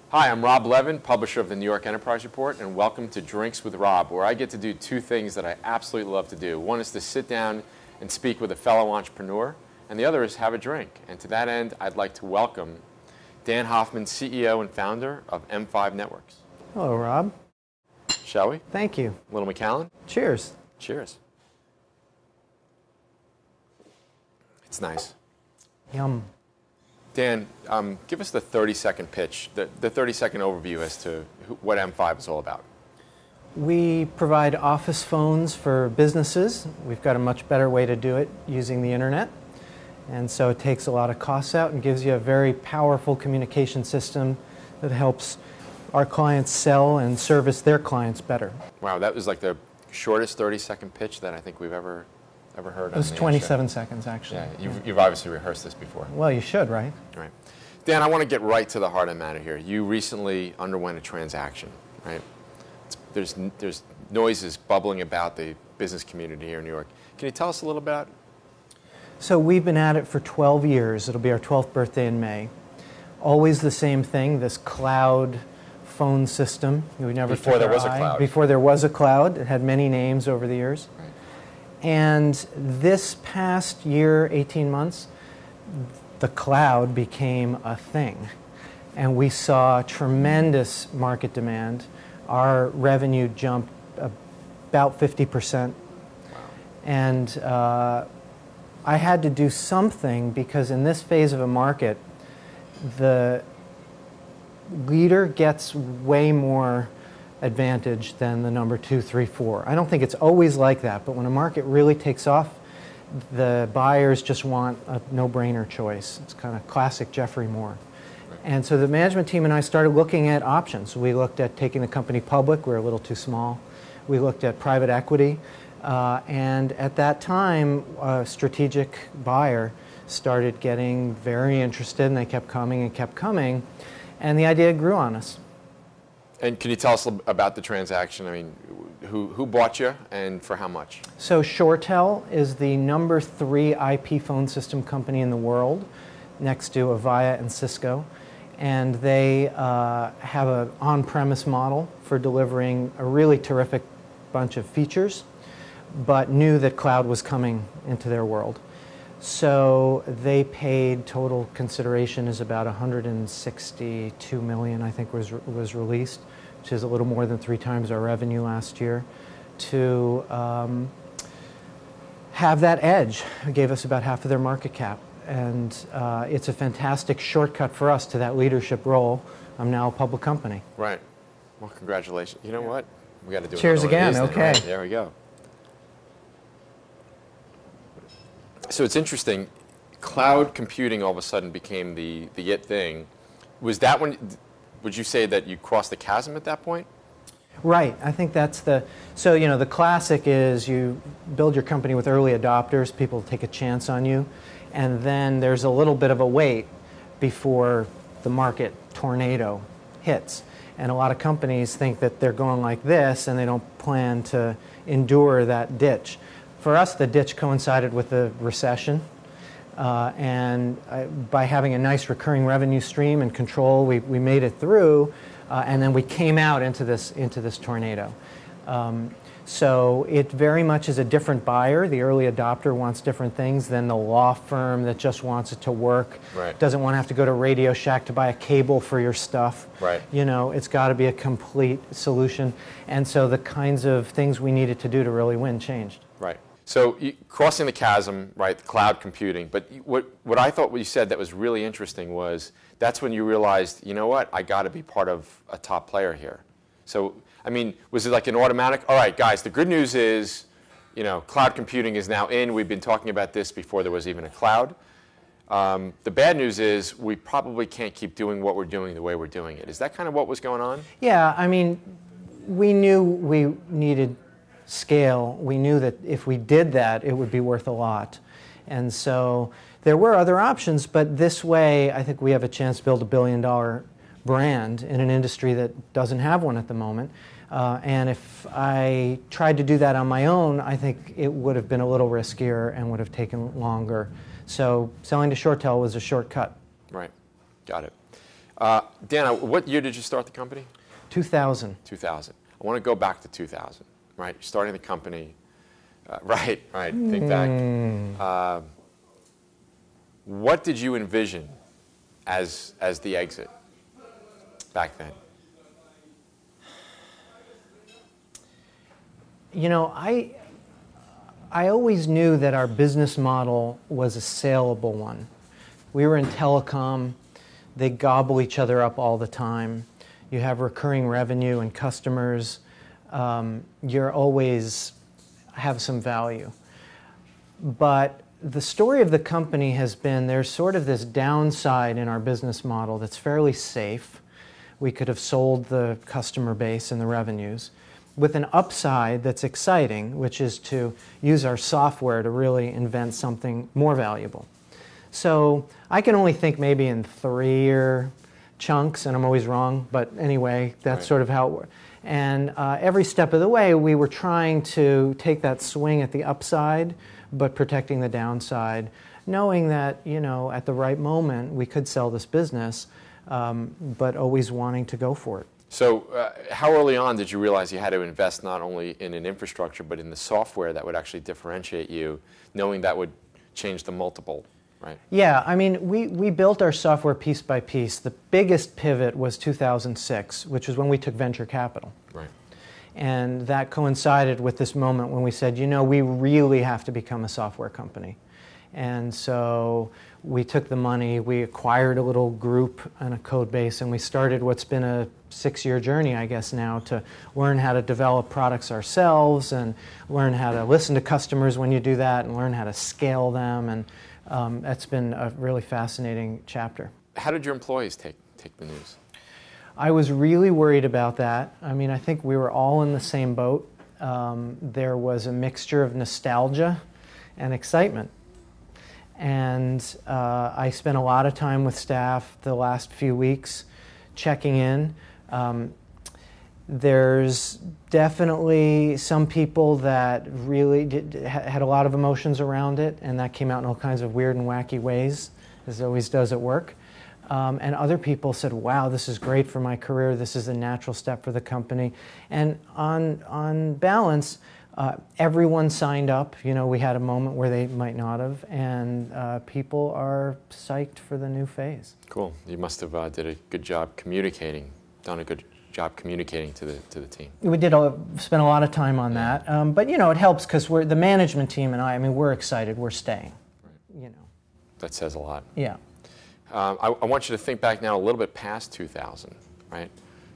Hi, I'm Rob Levin, publisher of the New York Enterprise Report, and welcome to Drinks with Rob, where I get to do two things that I absolutely love to do. One is to sit down and speak with a fellow entrepreneur, and the other is have a drink. And to that end, I'd like to welcome Dan Hoffman, CEO and founder of M5 Networks. Hello, Rob. Shall we? Thank you. Little McAllen? Cheers. Cheers. It's nice. Yum. Dan, give us the 30-second pitch, the 30-second overview as to what M5 is all about. We provide office phones for businesses. We've got a much better way to do it using the internet. And so it takes a lot of costs out and gives you a very powerful communication system that helps our clients sell and service their clients better. Wow, that was like the shortest 30-second pitch that I think we've ever heard. It was 27 seconds, actually. Yeah, you've obviously rehearsed this before. Well, you should, right? Right. Dan, I want to get right to the heart of the matter here. You recently underwent a transaction, right? There's noises bubbling about the business community here in New York. Can you tell us a little about it? So we've been at it for 12 years. It'll be our 12th birthday in May. Always the same thing, this cloud phone system. We never Before there was a cloud. Before there was a cloud. It had many names over the years. Right. And this past year, 18 months, the cloud became a thing. And we saw tremendous market demand. Our revenue jumped about 50%. Wow. And I had to do something because in this phase of a market, the leader gets way more advantage than the number 2, 3, 4. I don't think it's always like that, but when a market really takes off, the buyers just want a no-brainer choice. It's kind of classic Jeffrey Moore. Right. And so the management team and I started looking at options. We looked at taking the company public. We were a little too small. We looked at private equity. And at that time, a strategic buyer started getting very interested, and they kept coming and kept coming. And the idea grew on us. And can you tell us about the transaction? I mean, who bought you and for how much? So ShoreTel is the number 3 IP phone system company in the world, next to Avaya and Cisco. And they have an on-premise model for delivering a really terrific bunch of features, but knew that cloud was coming into their world. So they paid, total consideration is about $162 million, I think was released, which is a little more than 3 times our revenue last year, to have that edge. It gave us about half of their market cap. And it's a fantastic shortcut for us to that leadership role. I'm now a public company. Right. Well, congratulations. You know what? We got to do Cheers again. Then, okay. Right? There we go. So it's interesting, cloud computing all of a sudden became the it thing. Was that when, would you say that you crossed the chasm at that point? Right, I think that's so you know, the classic is you build your company with early adopters, people take a chance on you, and then there's a little bit of a wait before the market tornado hits. And a lot of companies think that they're going like this and they don't plan to endure that ditch. For us, the ditch coincided with the recession, and by having a nice recurring revenue stream and control, we made it through, and then we came out into this tornado. So it very much is a different buyer. The early adopter wants different things than the law firm that just wants it to work. Right. Doesn't want to have to go to Radio Shack to buy a cable for your stuff. Right. You know, it's got to be a complete solution. And so the kinds of things we needed to do to really win changed. Right. So crossing the chasm, right, cloud computing. But what I thought what you said that was really interesting was that's when you realized, you know what, I got to be part of a top player here. So, I mean, was it like an automatic, all right, guys, the good news is, you know, cloud computing is now in. We've been talking about this before there was even a cloud. The bad news is we probably can't keep doing what we're doing the way we're doing it. Is that kind of what was going on? Yeah, I mean, we knew we needed scale. We knew that if we did that, it would be worth a lot. And so there were other options, but this way, I think we have a chance to build $1 billion brand in an industry that doesn't have one at the moment. And if I tried to do that on my own, I think it would have been a little riskier and would have taken longer. So selling to ShoreTel was a shortcut. Right. Got it. Dan, what year did you start the company? 2000. 2000. I want to go back to 2000, right? Starting the company, right, think back. What did you envision as the exit back then? You know, I always knew that our business model was a saleable one. We were in telecom. They gobble each other up all the time. You have recurring revenue and customers. You're always have some value. But the story of the company has been there's sort of this downside in our business model that's fairly safe. We could have sold the customer base and the revenues, with an upside that's exciting, which is to use our software to really invent something more valuable. So I can only think maybe in 3-year chunks, and I'm always wrong, but anyway, that's Right. sort of how it works. And every step of the way, we were trying to take that swing at the upside, but protecting the downside, knowing that, you know, at the right moment, we could sell this business, but always wanting to go for it. So how early on did you realize you had to invest not only in an infrastructure, but in the software that would actually differentiate you, knowing that would change the multiple, right? Yeah, I mean, we built our software piece by piece. The biggest pivot was 2006, which was when we took venture capital. Right. And that coincided with this moment when we said, you know, we really have to become a software company. And so we took the money, we acquired a little group and a code base, and we started what's been a 6-year journey, I guess now, to learn how to develop products ourselves and learn how to listen to customers when you do that and learn how to scale them. And that's been a really fascinating chapter. How did your employees take the news? I was really worried about that. I mean, I think we were all in the same boat. There was a mixture of nostalgia and excitement. And I spent a lot of time with staff the last few weeks checking in. There's definitely some people that really had a lot of emotions around it, and that came out in all kinds of weird and wacky ways, as it always does at work. And other people said, wow, this is great for my career, this is a natural step for the company. And on balance, everyone signed up. You know, we had a moment where they might not have, and people are psyched for the new phase. Cool. You must have done a good job communicating to the team. We did spend a lot of time on that, but you know, it helps because the management team and I mean, we're excited. We're staying. Right. You know, that says a lot. Yeah. I want you to think back now a little bit past 2000, right?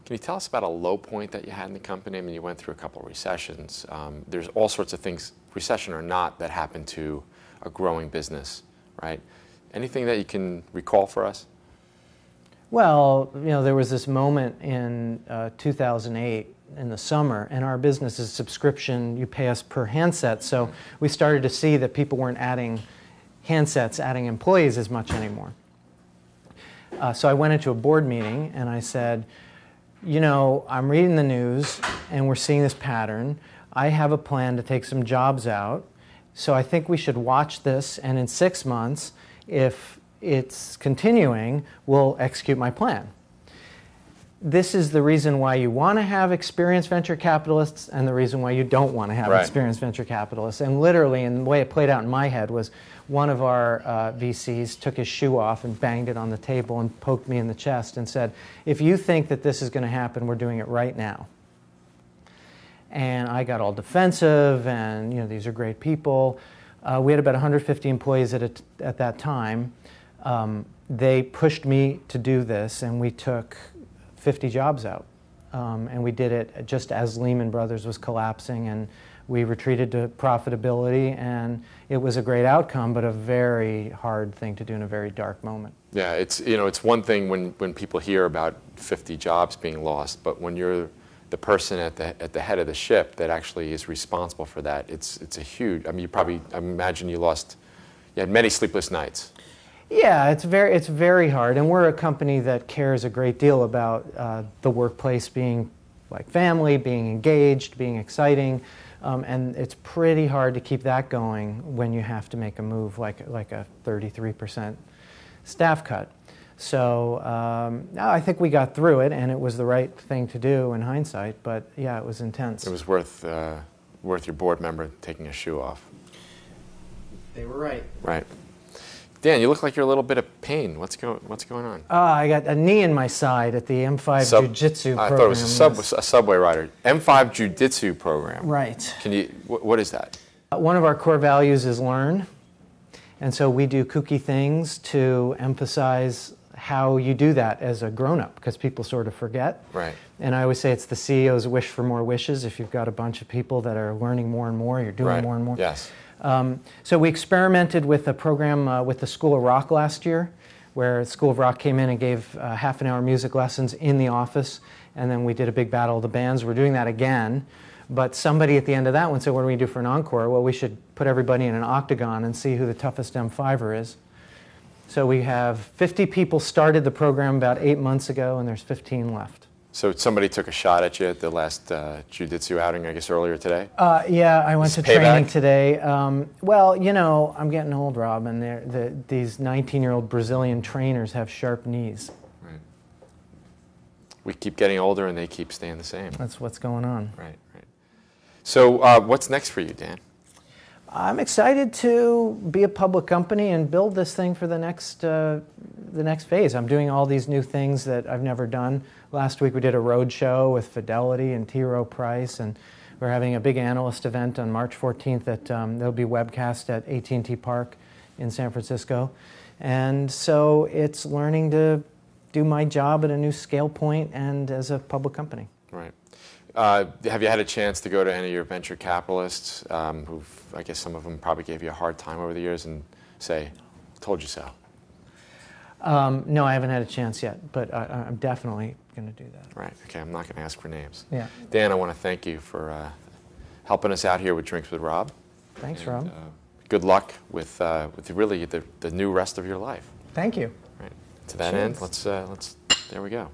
Can you tell us about a low point that you had in the company? I mean, you went through a couple of recessions. There's all sorts of things, recession or not, that happen to a growing business, right? Anything that you can recall for us? Well, you know, there was this moment in 2008 in the summer, and our business is subscription. You pay us per handset, so we started to see that people weren't adding handsets, adding employees as much anymore. So I went into a board meeting and I said, you know, I'm reading the news and we're seeing this pattern. I have a plan to take some jobs out, so I think we should watch this, and in 6 months, if it's continuing, we'll execute my plan. This is the reason why you want to have experienced venture capitalists and the reason why you don't want to have experienced venture capitalists. And literally, and the way it played out in my head was one of our VCs took his shoe off and banged it on the table and poked me in the chest and said, if you think that this is going to happen, we're doing it right now. And I got all defensive, and you know, these are great people. We had about 150 employees at that time. They pushed me to do this, and we took 50 jobs out. And we did it just as Lehman Brothers was collapsing, and we retreated to profitability, and it was a great outcome, but a very hard thing to do in a very dark moment. Yeah, it's one thing when people hear about 50 jobs being lost, but when you're the person at the head of the ship that actually is responsible for that, it's a huge. I mean, I imagine you had many sleepless nights. Yeah, it's very hard, and we're a company that cares a great deal about the workplace being like family, being engaged, being exciting, and it's pretty hard to keep that going when you have to make a move like a 33% staff cut. So I think we got through it, and it was the right thing to do in hindsight. But yeah, it was intense. It was worth your board member taking a shoe off. They were right. Right. Dan, you look like you're a little bit of pain. What's going on? I got a knee in my side at the M5 Jiu-Jitsu program. I thought it was a subway rider. M5 Jiu-Jitsu program. Right. Can you? What is that? One of our core values is learn, and so we do kooky things to emphasize how you do that as a grown-up, because people sort of forget. Right. And I always say it's the CEO's wish for more wishes. If you've got a bunch of people that are learning more and more, you're doing more and more. Yes. So we experimented with a program with the School of Rock last year, where School of Rock came in and gave half an hour music lessons in the office, and then we did a big battle of the bands. We're doing that again, but somebody at the end of that one said, what do we do for an encore? Well, we should put everybody in an octagon and see who the toughest M5er is. So we have 50 people started the program about 8 months ago, and there's 15 left. So somebody took a shot at you at the last Jiu-Jitsu outing, I guess, earlier today? Yeah, I went to Payback? training today. Well, you know, I'm getting old, Rob, and these 19-year-old Brazilian trainers have sharp knees. Right. We keep getting older, and they keep staying the same. That's what's going on. Right, right. So what's next for you, Dan? I'm excited to be a public company and build this thing for the next phase. I'm doing all these new things that I've never done. Last week we did a road show with Fidelity and T. Rowe Price, and we're having a big analyst event on March 14th that there'll be webcast at AT&T Park in San Francisco. And so it's learning to do my job at a new scale point and as a public company. Right. Have you had a chance to go to any of your venture capitalists who've, I guess some of them probably gave you a hard time over the years and say, told you so? No, I haven't had a chance yet, but I'm definitely going to do that. Right. Okay, I'm not going to ask for names. Yeah. Dan, I want to thank you for helping us out here with Drinks with Rob. Thanks, Rob. Good luck with really the new rest of your life. Thank you. Right. To that end, let's there we go.